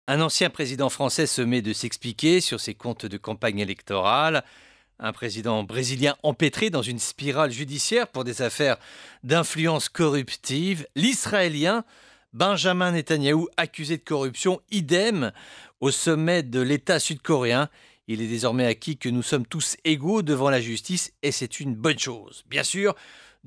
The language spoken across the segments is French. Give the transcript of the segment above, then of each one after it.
Un ancien président français se met de s'expliquer sur ses comptes de campagne électorale. Un président brésilien empêtré dans une spirale judiciaire pour des affaires d'influence corruptive. L'Israélien Benjamin Netanyahou accusé de corruption, idem au sommet de l'État sud-coréen. Il est désormais acquis que nous sommes tous égaux devant la justice et c'est une bonne chose. Bien sûr,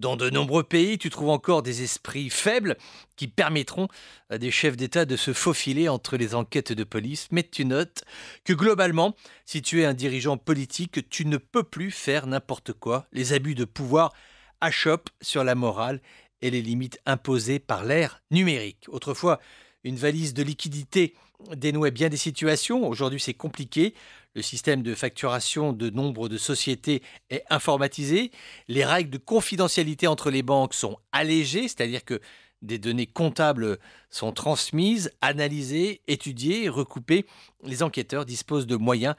dans de nombreux pays, tu trouves encore des esprits faibles qui permettront à des chefs d'État de se faufiler entre les enquêtes de police. Mais tu notes que globalement, si tu es un dirigeant politique, tu ne peux plus faire n'importe quoi. Les abus de pouvoir achoppent sur la morale et les limites imposées par l'ère numérique. Autrefois, une valise de liquidité dénouait bien des situations. Aujourd'hui, c'est compliqué. Le système de facturation de nombre de sociétés est informatisé. Les règles de confidentialité entre les banques sont allégées, c'est-à-dire que des données comptables sont transmises, analysées, étudiées, recoupées. Les enquêteurs disposent de moyens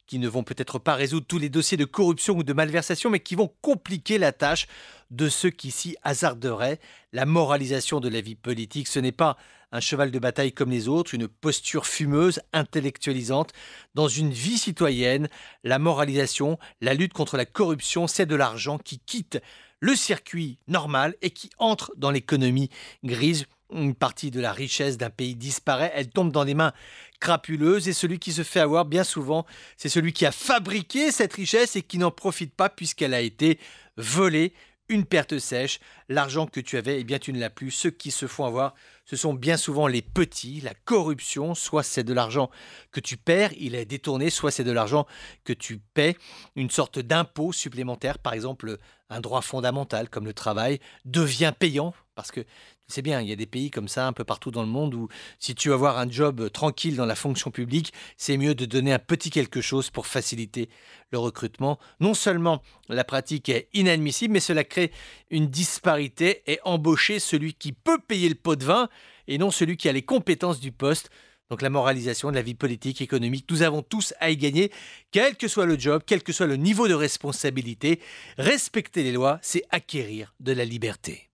qui ne vont peut-être pas résoudre tous les dossiers de corruption ou de malversation, mais qui vont compliquer la tâche de ceux qui s'y hasarderaient. La moralisation de la vie politique, ce n'est pas un cheval de bataille comme les autres, une posture fumeuse, intellectualisante. Dans une vie citoyenne, la moralisation, la lutte contre la corruption, c'est de l'argent qui quitte le circuit normal et qui entre dans l'économie grise. Une partie de la richesse d'un pays disparaît, elle tombe dans des mains crapuleuses et celui qui se fait avoir, bien souvent, c'est celui qui a fabriqué cette richesse et qui n'en profite pas puisqu'elle a été volée. Une perte sèche, l'argent que tu avais, eh bien tu ne l'as plus. Ceux qui se font avoir, ce sont bien souvent les petits. La corruption, soit c'est de l'argent que tu perds, il est détourné, soit c'est de l'argent que tu paies. Une sorte d'impôt supplémentaire, par exemple un droit fondamental comme le travail, devient payant parce que tu sais bien, il y a des pays comme ça un peu partout dans le monde où si tu veux avoir un job tranquille dans la fonction publique, c'est mieux de donner un petit quelque chose pour faciliter le recrutement. Non seulement la pratique est inadmissible, mais cela crée une disparité et embaucher celui qui peut payer le pot de vin et non celui qui a les compétences du poste. Donc la moralisation de la vie politique, économique, nous avons tous à y gagner, quel que soit le job, quel que soit le niveau de responsabilité. Respecter les lois, c'est acquérir de la liberté.